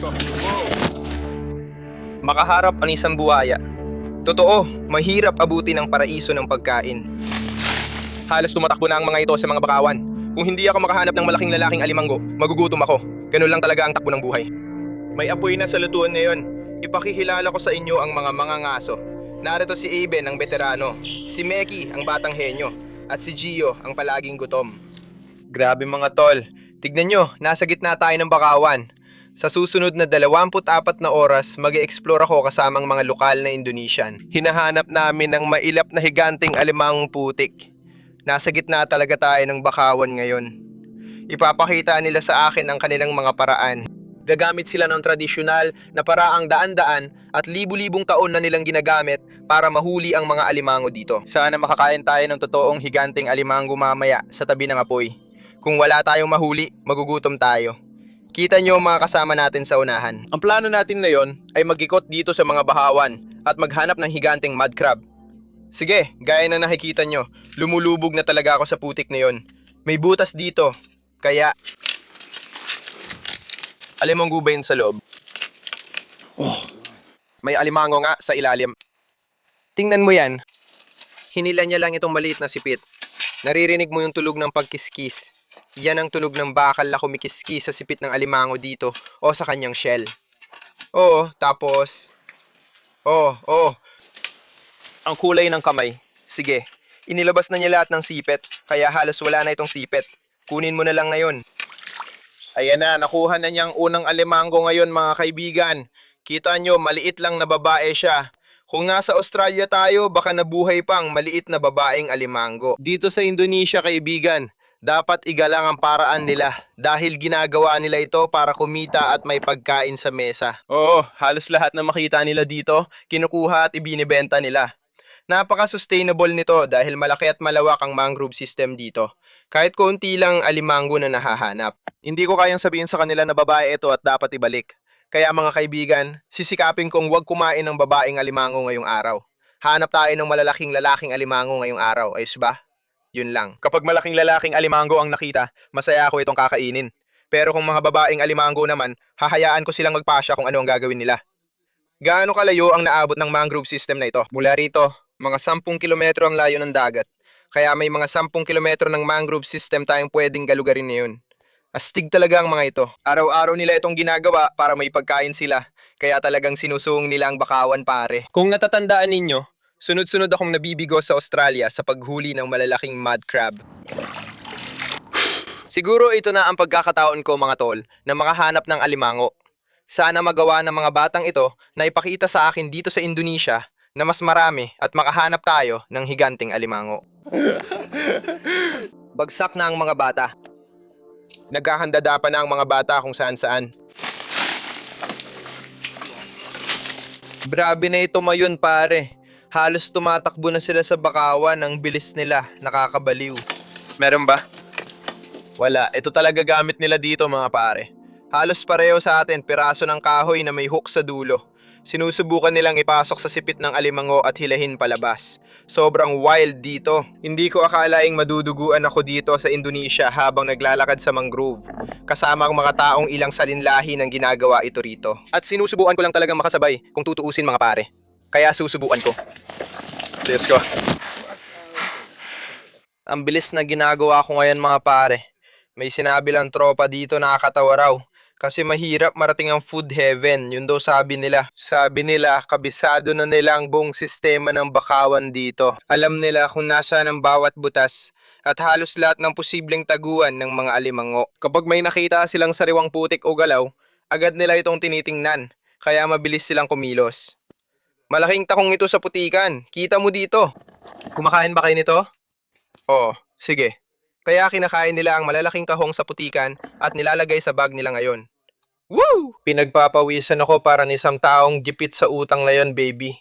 ko. Wow. Makaharap ang isang buhaya. Totoo, mahirap abutin ang paraiso ng pagkain. Halos tumatakbo na ang mga ito sa mga bakawan. Kung hindi ako makahanap ng malaking lalaking alimanggo, magugutom ako. Ganun lang talaga ang takbo ng buhay. May apoy na sa lutuan ngayon. Ipakihilala ko sa inyo ang mga mangangaso. Narito si Aben ang veterano, si Meki ang batang henyo, at si Gio ang palaging gutom. Grabe mga tol, tignan nyo, nasa gitna tayo ng bakawan. Sa susunod na 24 na oras, mag-e-explore ako kasamang mga lokal na Indonesian. Hinahanap namin ang mailap na higanting alimangong putik. Nasa gitna talaga tayo ng bakawan ngayon. Ipapakita nila sa akin ang kanilang mga paraan. Gagamit sila ng tradisyonal na paraang daan-daan at libu-libong taon na nilang ginagamit para mahuli ang mga alimango dito. Sana makakain tayo ng totoong higanting alimango mamaya sa tabi ng apoy. Kung wala tayong mahuli, magugutom tayo. Kita nyo mga kasama natin sa unahan. Ang plano natin ngayon ay mag-ikot dito sa mga bahawan at maghanap ng higanting mud crab. Sige, gaya na nakikita nyo, lumulubog na talaga ako sa putik na yon. May butas dito, kaya... Alimanggo ba yun sa loob? Oh, may alimango nga sa ilalim. Tingnan mo yan. Hinila niya lang itong maliit na sipit. Naririnig mo yung tulog ng pagkiskis. Yan ang tunog ng bakal na kumikiskis sa sipit ng alimango dito o sa kanyang shell. Oo, tapos... Oo. Ang kulay ng kamay. Sige, inilabas na niya lahat ng sipet, kaya halos wala na itong sipet. Kunin mo na lang ngayon. Ayan na, nakuha na niyang unang alimango ngayon mga kaibigan. Kita nyo, maliit lang na babae siya. Kung nasa Australia tayo, baka nabuhay pang maliit na babaeng alimango. Dito sa Indonesia kaibigan, dapat igalang ang paraan nila dahil ginagawa nila ito para kumita at may pagkain sa mesa. Oo, halos lahat na makita nila dito, kinukuha at ibinibenta nila. Napaka-sustainable nito dahil malaki at malawak ang mangrove system dito. Kahit konti lang alimango na nahahanap. Hindi ko kayang sabihin sa kanila na babae ito at dapat ibalik. Kaya mga kaibigan, sisikapin kong huwag kumain ng babaeng alimango ngayong araw. Hanap tayo ng malalaking lalaking alimango ngayong araw, ayos ba? Yun lang. Kapag malaking lalaking alimango ang nakita, masaya ako itong kakainin. Pero kung mga babaeng alimango naman, hahayaan ko silang magpasya kung ano ang gagawin nila. Gaano kalayo ang naabot ng mangrove system na ito? Mula rito, mga 10 kilometro ang layo ng dagat. Kaya may mga 10 kilometro ng mangrove system tayong pwedeng galugarin ngayon. Astig talaga ang mga ito. Araw-araw nila itong ginagawa para may pagkain sila. Kaya talagang sinusuong nila ang bakawan pare. Kung natatandaan ninyo, sunod-sunod akong nabibigo sa Australia sa paghuli ng malalaking mud crab. Siguro ito na ang pagkakataon ko mga tol na makahanap ng alimango. Sana magawa ng mga batang ito na ipakita sa akin dito sa Indonesia na mas marami at makahanap tayo ng higanting alimango. Bagsak na ang mga bata. Naghahandada pa na ang mga bata kung saan-saan. Grabe na ito mayon pare. Halos tumatakbo na sila sa bakawan, ang bilis nila, nakakabaliw. Meron ba? Wala, ito talaga gamit nila dito mga pare. Halos pareho sa atin, piraso ng kahoy na may hook sa dulo. Sinusubukan nilang ipasok sa sipit ng alimango at hilahin palabas. Sobrang wild dito. Hindi ko akalaing maduduguan ako dito sa Indonesia habang naglalakad sa mangrove. Kasama ang mga taong ilang salinlahi ng ginagawa ito rito. At sinusubukan ko lang talagang makasabay kung tutuusin mga pare. Kaya susubukan ko. Let's go. Ang bilis na ginagawa ko ngayon mga pare. May sinabi lang tropa dito nakakatawa raw. Kasi mahirap marating ang food heaven, yun daw sabi nila. Sabi nila, kabisado na nila ang buong sistema ng bakawan dito. Alam nila kung nasaan ang bawat butas at halos lahat ng posibleng taguan ng mga alimango. Kapag may nakita silang sariwang putik o galaw, agad nila itong tinitingnan, kaya mabilis silang kumilos. Malaking takong ito sa putikan, kita mo dito. Kumakain ba kayo nito? Oo, sige. Kaya kinakain nila ang malalaking kahong sa putikan at nilalagay sa bag nila ngayon. Woo! Pinagpapawisan ako para ni isang taong gipit sa utang na yon, baby.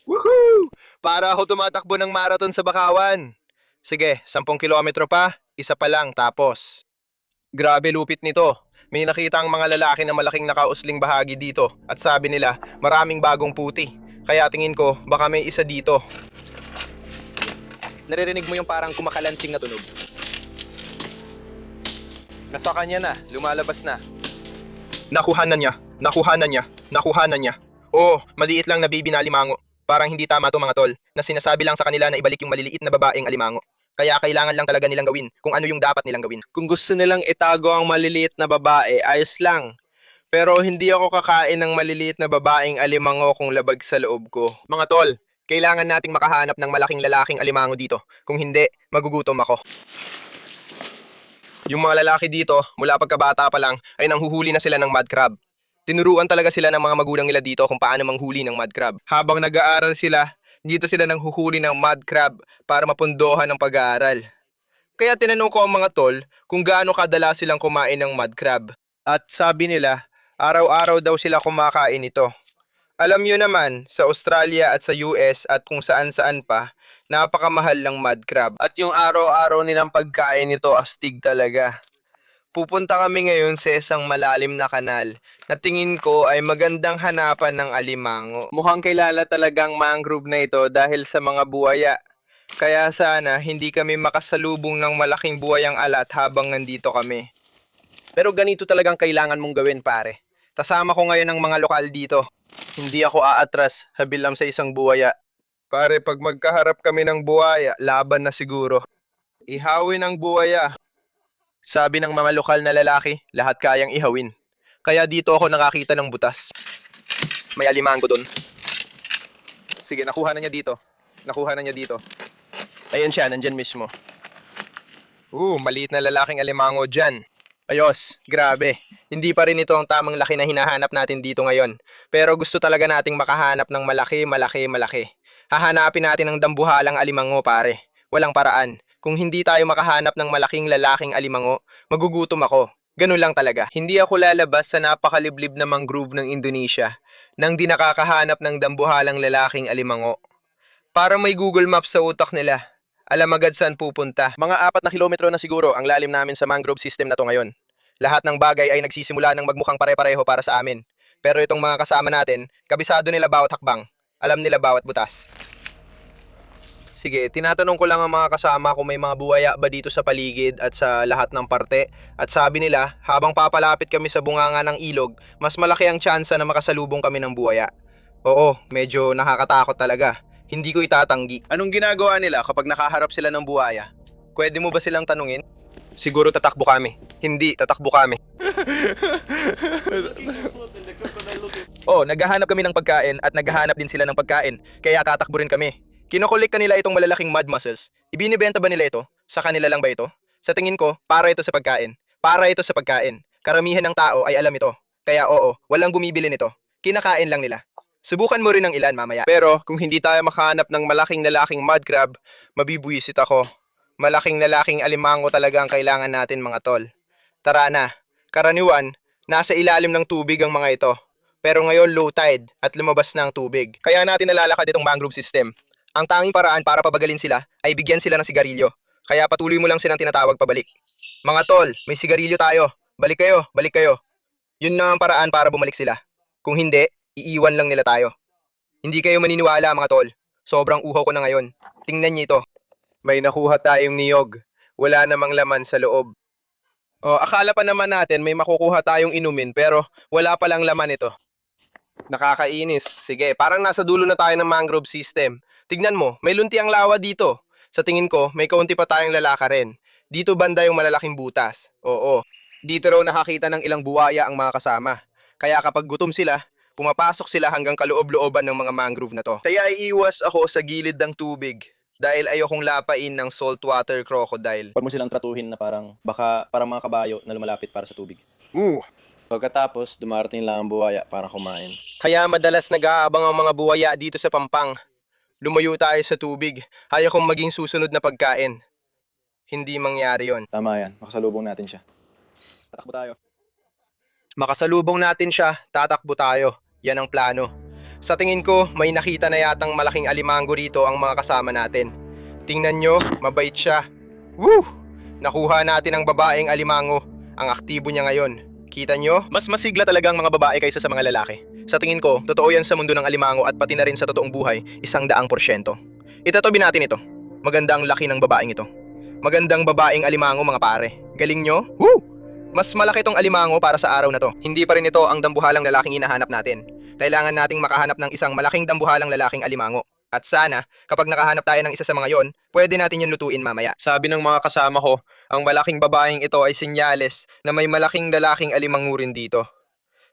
Woohoo! Para ako tumatakbo ng marathon sa bakawan. Sige, 10 kilometro pa, isa pa lang tapos. Grabe lupit nito. May nakita ang mga lalaki na malaking nakausling bahagi dito at sabi nila maraming bagong puti. Kaya tingin ko baka may isa dito. Naririnig mo yung parang kumakalansing na tunog. Nasa kanya na, lumalabas na. Nakuha na niya. Nakuhanan niya. Nakuhanan niya. Oo, maliit lang na baby na alimango. Parang hindi tama to mga tol, na sinasabi lang sa kanila na ibalik yung maliliit na babaeng alimango. Kaya kailangan lang talaga nilang gawin kung ano yung dapat nilang gawin. Kung gusto nilang itago ang maliliit na babae, ayos lang. Pero hindi ako kakain ng maliliit na babaeng alimango kung labag sa loob ko. Mga tol, kailangan nating makahanap ng malaking lalaking alimango dito. Kung hindi, magugutom ako. Yung mga lalaki dito, mula pagkabata pa lang, ay nanghuhuli na sila ng mud crab. Tinuruan talaga sila ng mga magulang nila dito kung paano manghuli ng mud crab. Habang nag-aaral sila, dito sila nanghuhuli ng mud crab para mapundohan ng pag-aaral. Kaya tinanong ko ang mga tol kung gaano kadalas silang kumain ng mud crab. At sabi nila, araw-araw daw sila kumakain ito. Alam nyo naman, sa Australia at sa US at kung saan-saan pa, napakamahal ng mud crab. At yung araw-araw nilang pagkain nito astig talaga. Pupunta kami ngayon sa isang malalim na kanal na tingin ko ay magandang hanapan ng alimango. Mukhang kilala talagang mangrove na ito dahil sa mga buwaya. Kaya sana hindi kami makasalubong ng malaking buwayang alat habang nandito kami. Pero ganito talagang kailangan mong gawin pare. Kasama ko ngayon ang mga lokal dito. Hindi ako aatras habilam sa isang buwaya. Pare, pag magkaharap kami ng buwaya, laban na siguro. Ihawin ang buwaya. Sabi ng mga lokal na lalaki, lahat kayang ihawin. Kaya dito ako nakakita ng butas. May alimango doon. Sige, nakuha na niya dito. Nakuha na niya dito. Ayun siya, nandyan mismo. Maliit na lalaking alimango dyan. Ayos, grabe. Hindi pa rin ito ang tamang laki na hinahanap natin dito ngayon. Pero gusto talaga nating makahanap ng malaki. Hahanapin natin ang dambuhalang alimango pare. Walang paraan. Kung hindi tayo makahanap ng malaking lalaking alimango, magugutom ako. Ganun lang talaga. Hindi ako lalabas sa napakaliblib na mangrove ng Indonesia nang di nakakahanap ng dambuhalang lalaking alimango. Para may Google Maps sa utak nila, alam agad saan pupunta. Mga 4 na kilometro na siguro ang lalim namin sa mangrove system na to ngayon. Lahat ng bagay ay nagsisimula ng magmukhang pare-pareho para sa amin. Pero itong mga kasama natin, kabisado nila bawat hakbang. Alam nila bawat butas. Sige, tinatanong ko lang ang mga kasama kung may mga buwaya ba dito sa paligid at sa lahat ng parte. At sabi nila, habang papalapit kami sa bunganga ng ilog, mas malaki ang tsansa na makasalubong kami ng buwaya. Oo, medyo nakakatakot talaga. Hindi ko itatanggi. Anong ginagawa nila kapag nakaharap sila ng buwaya? Pwede mo ba silang tanungin? Siguro tatakbo kami. Hindi, tatakbo kami. Naghahanap kami ng pagkain at naghahanap din sila ng pagkain. Kaya tatakbo rin kami. Kinokolekta nila itong malalaking mud mussels. Ibinibenta ba nila ito? Sa kanila lang ba ito? Sa tingin ko, para ito sa pagkain. Para ito sa pagkain. Karamihan ng tao ay alam ito. Kaya walang bumibili nito. Kinakain lang nila. Subukan mo rin ng ilan mamaya. Pero kung hindi tayo makahanap ng malaking lalaking mud crab, mabibwisit ako. Malaking lalaking alimango talaga ang kailangan natin mga tol. Tara na. Karaniwan, nasa ilalim ng tubig ang mga ito. Pero ngayon low tide at lumabas na ang tubig. Kaya natin nalalakad itong mangrove system. Ang tanging paraan para pabagalin sila ay bigyan sila ng sigarilyo. Kaya patuloy mo lang silang tinatawag pabalik. Mga tol, may sigarilyo tayo. Balik kayo, balik kayo. Yun na ang paraan para bumalik sila. Kung hindi, iiwan lang nila tayo. Hindi kayo maniniwala mga tol. Sobrang uhaw ko na ngayon. Tingnan niyo ito. May nakuha tayong niyog. Wala namang laman sa loob. Akala pa naman natin may makukuha tayong inumin pero wala palang laman ito. Nakakainis. Sige, parang nasa dulo na tayo ng mangrove system. Tignan mo, may lunti ang lawa dito. Sa tingin ko, may kaunti pa tayong lalaka rin. Dito banda yung malalaking butas. Oo. Dito raw nakakita ng ilang buwaya ang mga kasama. Kaya kapag gutom sila, pumapasok sila hanggang kaloob-looban ng mga mangrove na to. Kaya iiwas ako sa gilid ng tubig dahil ayokong lapain ng saltwater crocodile. Huwag mo silang tratuhin na parang mga kabayo na lumalapit para sa tubig. Pagkatapos, dumarating lang ang buwaya para kumain. Kaya madalas nag-aabang ang mga buwaya dito sa Pampang. Lumayo tayo sa tubig. Ayaw kong maging susunod na pagkain. Hindi mangyari yon. Tama yan, makasalubong natin siya. Tatakbo tayo. Makasalubong natin siya, tatakbo tayo. Yan ang plano. Sa tingin ko, may nakita na yatang malaking alimango rito ang mga kasama natin. Tingnan nyo, mabait siya. Woo! Nakuha natin ang babaeng alimango. Ang aktibo niya ngayon. Kita nyo? Mas masigla talaga ang mga babae kaysa sa mga lalaki. Sa tingin ko, totoo yan sa mundo ng alimango at pati na rin sa totoong buhay, 100%. Itatabi natin ito. Maganda ang laki ng babaeng ito. Magandang babaeng alimango mga pare. Galing nyo? Woo! Mas malaki tong alimango para sa araw na to. Hindi pa rin ito ang dambuhalang lalaking hinahanap natin. Kailangan nating makahanap ng isang malaking dambuhalang lalaking alimango. At sana, kapag nakahanap tayo ng isa sa mga yon, pwede natin yung lutuin mamaya. Sabi ng mga kasama ko, ang malaking babaeng ito ay senyales na may malaking lalaking alimango rin dito.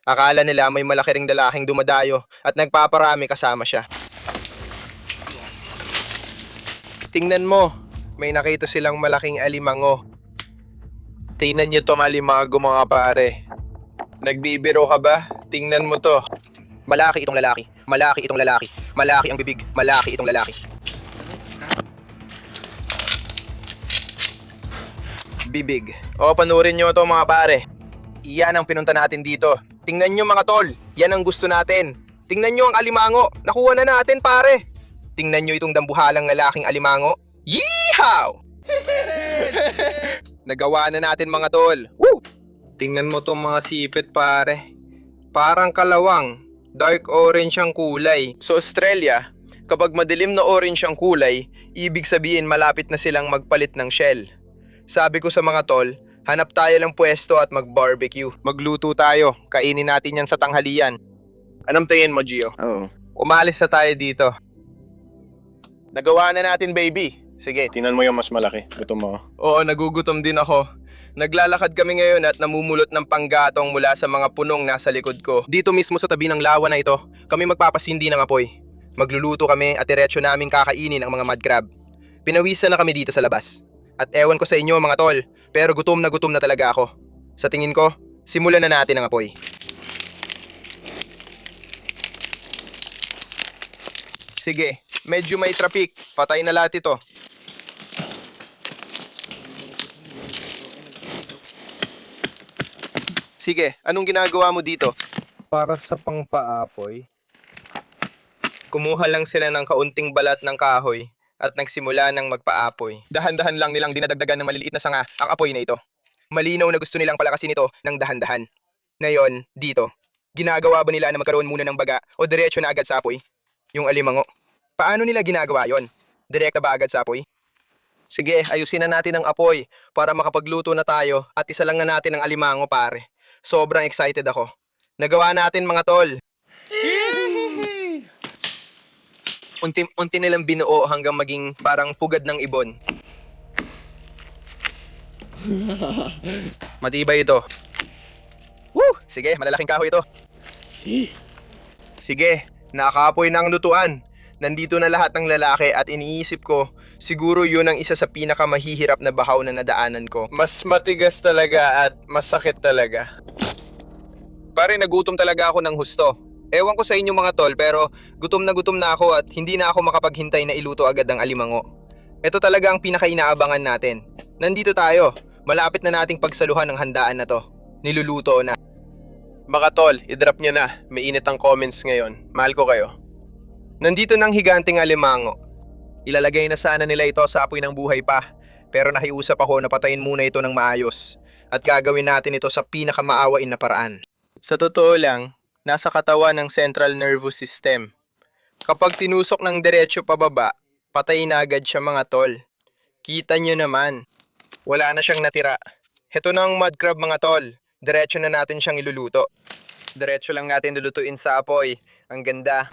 Akala nila may malaki ring lalaking dumadayo at nagpaparami kasama siya. Tingnan mo, may nakita silang malaking alimango. Tingnan nyo to malimago mga pare. Nagbibiro ka ba? Tingnan mo to. Malaki itong lalaki. Malaki itong lalaki. Malaki ang bibig. Malaki itong lalaki. Bibig. O, panurin nyo to mga pare. Iyan ang pinunta natin dito. Tingnan nyo mga tol. Yan ang gusto natin. Tingnan nyo ang alimango. Nakuha na natin pare. Tingnan nyo itong dambuhalang lalaking alimango. Yeehaw! Nagawa na natin mga tol. Woo! Tingnan mo tong mga sipit pare. Parang kalawang. Dark orange ang kulay. Sa Australia, kapag madilim na orange ang kulay, ibig sabihin malapit na silang magpalit ng shell. Sabi ko sa mga tol, hanap tayo ng pwesto at mag-barbecue. Magluto tayo. Kainin natin yan sa tanghalian. Anong tingin mo, Gio? Oo. Umalis na tayo dito. Nagawa na natin, baby. Sige. Tingnan mo yung mas malaki. Gutom mo. Oo, nagugutom din ako. Naglalakad kami ngayon at namumulot ng panggatong mula sa mga punong nasa likod ko. Dito mismo sa tabi ng lawa na ito, kami magpapasindi ng apoy. Magluluto kami at diretsyo naming kakainin ang mga mud crab. Pinawisan na kami dito sa labas. At ewan ko sa inyo mga tol, pero gutom na talaga ako. Sa tingin ko, simulan na natin ang apoy. Sige, medyo may traffic. Patay na lahat ito. Sige, anong ginagawa mo dito? Para sa pangpaapoy. Kumuha lang sila ng kaunting balat ng kahoy at nagsimula ng magpaapoy. Dahan-dahan lang nilang dinadagdagan ng maliliit na sanga ang apoy na ito. Malinaw na gusto nilang palakasin ito ng dahan-dahan. Ngayon, dito, ginagawa ba nila na magkaroon muna ng baga o diretsyo na agad sa apoy? Yung alimango. Paano nila ginagawa yon? Direkta ba agad sa apoy? Sige, ayusin na natin ang apoy para makapagluto na tayo at isa lang na natin ang alimango pare. Sobrang excited ako. Nagawa natin mga tol. Unti nilang binuo hanggang maging parang pugad ng ibon. Matibay ito. Woo! Sige, malalaking kahoy ito. Sige, nakaapoy na ang lutuan. Nandito na lahat ng lalaki at iniisip ko, siguro yun ang isa sa pinakamahihirap na bahaw na nadaanan ko. Mas matigas talaga at masakit talaga. Pare, nagutom talaga ako ng husto. Ewan ko sa inyo mga tol, pero gutom na ako at hindi na ako makapaghintay na iluto agad ang alimango. Ito talaga ang pinakainaabangan natin. Nandito tayo. Malapit na nating pagsaluhan ng handaan na to. Niluluto na. Mga tol, i-drop nyo na. May init ang comments ngayon. Mahal ko kayo. Nandito ng higanting alimango. Ilalagay na sana nila ito sa apoy ng buhay pa. Pero nakiusap ako na patayin muna ito ng maayos. At gagawin natin ito sa pinakamaawain na paraan. Sa totoo lang, nasa katawan ng central nervous system. Kapag tinusok ng diretsyo pababa, patay na agad siya mga tol. Kita nyo naman. Wala na siyang natira. Heto na ang mud crab mga tol. Diretsyo na natin siyang iluluto. Diretsyo lang natin lulutuin sa apoy. Ang ganda.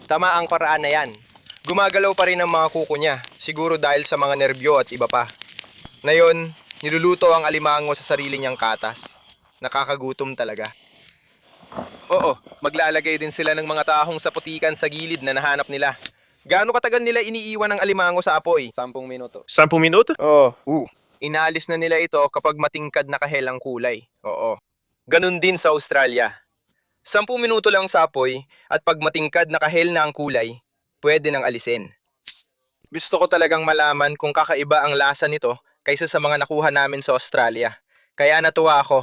Tama ang paraan na yan. Gumagalaw pa rin ang mga kuko niya. Siguro dahil sa mga nerbyo at iba pa. Ngayon, niluluto ang alimango sa sarili niyang katas. Nakakagutom talaga. Oo, maglalagay din sila ng mga tahong sa putikan sa gilid na nahanap nila. Gaano katagal nila iniiwan ang alimango sa apoy? 10 minuto. 10 minuto? Oo. Inalis na nila ito kapag matingkad na kahel ang kulay. Oo. Ganun din sa Australia. 10 minuto lang sa apoy at pag matingkad na kahel na ang kulay, pwede nang alisin. Gusto ko talagang malaman kung kakaiba ang lasa nito kaysa sa mga nakuha namin sa Australia. Kaya natuwa ako.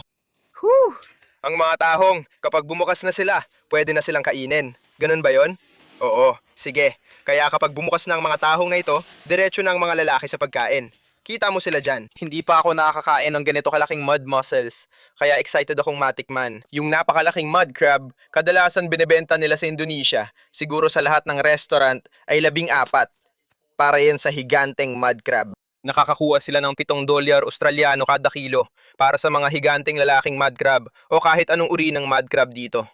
Whew! Ang mga tahong, kapag bumukas na sila, pwede na silang kainin. Ganun ba yon? Oo, sige. Kaya kapag bumukas na ang mga tahong na ito, diretso na ang mga lalaki sa pagkain. Kita mo sila dyan. Hindi pa ako nakakakain ng ganito kalaking mud mussels. Kaya excited akong matikman. Yung napakalaking mud crab, kadalasan binebenta nila sa Indonesia. Siguro sa lahat ng restaurant ay 14. Para yan sa higanteng mud crab. Nakakakuha sila ng $7 Australiano kada kilo. para sa mga higanting lalaking mud crab o kahit anong uri ng mud crab dito.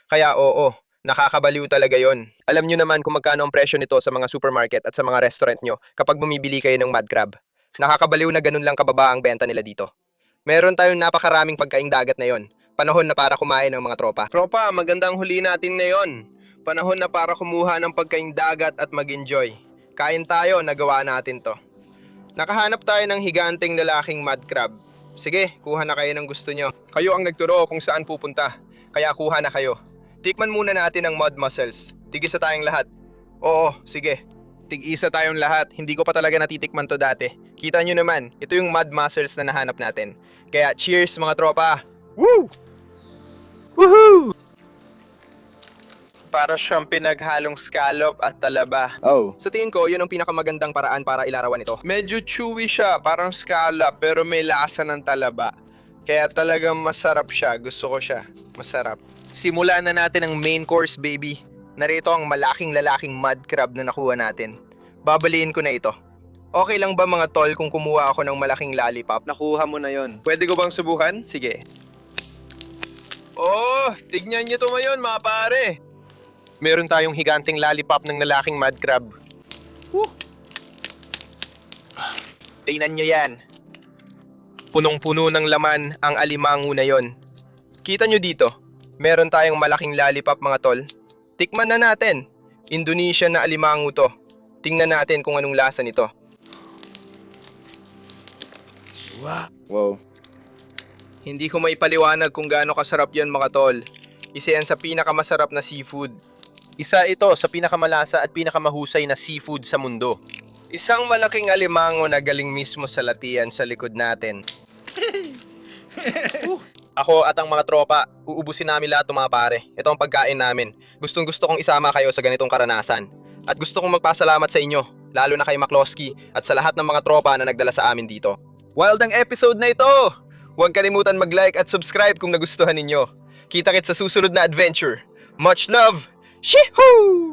Kaya oo, nakakabaliw talaga yon. Alam nyo naman kung magkano ang presyo nito sa mga supermarket at sa mga restaurant nyo kapag bumibili kayo ng mud crab. Nakakabaliw na ganun lang kababa ang benta nila dito. Meron tayong napakaraming pagkaing dagat na yon. Panahon na para kumain ng mga tropa. Tropa, magandang huli natin ngayon. Panahon na para kumuha ng pagkaing dagat at mag-enjoy. Kain tayo, nagawa natin to. Nakahanap tayo ng higanting lalaking mud crab. Sige, kuha na kayo ng gusto nyo. Kayo ang nagturo kung saan pupunta, kaya kuha na kayo. Tikman muna natin ang mud mussels. Tig-isa tayong lahat. Oo, sige. Tig-isa tayong lahat. Hindi ko pa talaga natitikman to dati. Kita nyo naman, ito yung mud mussels na nahanap natin. Kaya cheers mga tropa! Woo! Woohoo! Para siyang pinaghalong scallop at talaba. Oh. Sa tingin ko, yun ang pinakamagandang paraan para ilarawan ito. Medyo chewy siya, parang scallop, pero may lasa ng talaba. Kaya talagang masarap siya. Gusto ko siya. Masarap. Simulan na natin ang main course, baby. Narito ang malaking lalaking mud crab na nakuha natin. Babaliin ko na ito. Okay lang ba mga tol kung kumuha ako ng malaking lollipop? Nakuha mo na yon. Pwede ko bang subukan? Sige. Oh, tignan nyo tumayon mga pare. Meron tayong higanting lollipop ng lalaking mud crab. Woo! Tingnan nyo yan. Punong-puno ng laman ang alimango na yon. Kita nyo dito, meron tayong malaking lollipop mga tol. Tikman na natin. Indonesian na alimango to. Tingnan natin kung anong lasa nito. Wow. Hindi ko maipaliwanag kung gaano kasarap yan mga tol. Isa yan sa pinakamasarap na seafood. Isa ito sa pinakamalasa at pinakamahusay na seafood sa mundo. Isang malaking alimango na galing mismo sa latian sa likod natin. Ako at ang mga tropa, uubusin namin lahat ng mga pare. Ito ang pagkain namin. Gustong gusto kong isama kayo sa ganitong karanasan. At gusto kong magpasalamat sa inyo, lalo na kay Maklowski at sa lahat ng mga tropa na nagdala sa amin dito. Wild ang episode na ito! Huwag kalimutan mag-like at subscribe kung nagustuhan ninyo. Kita-kits sa susunod na adventure. Much love! Shihoo!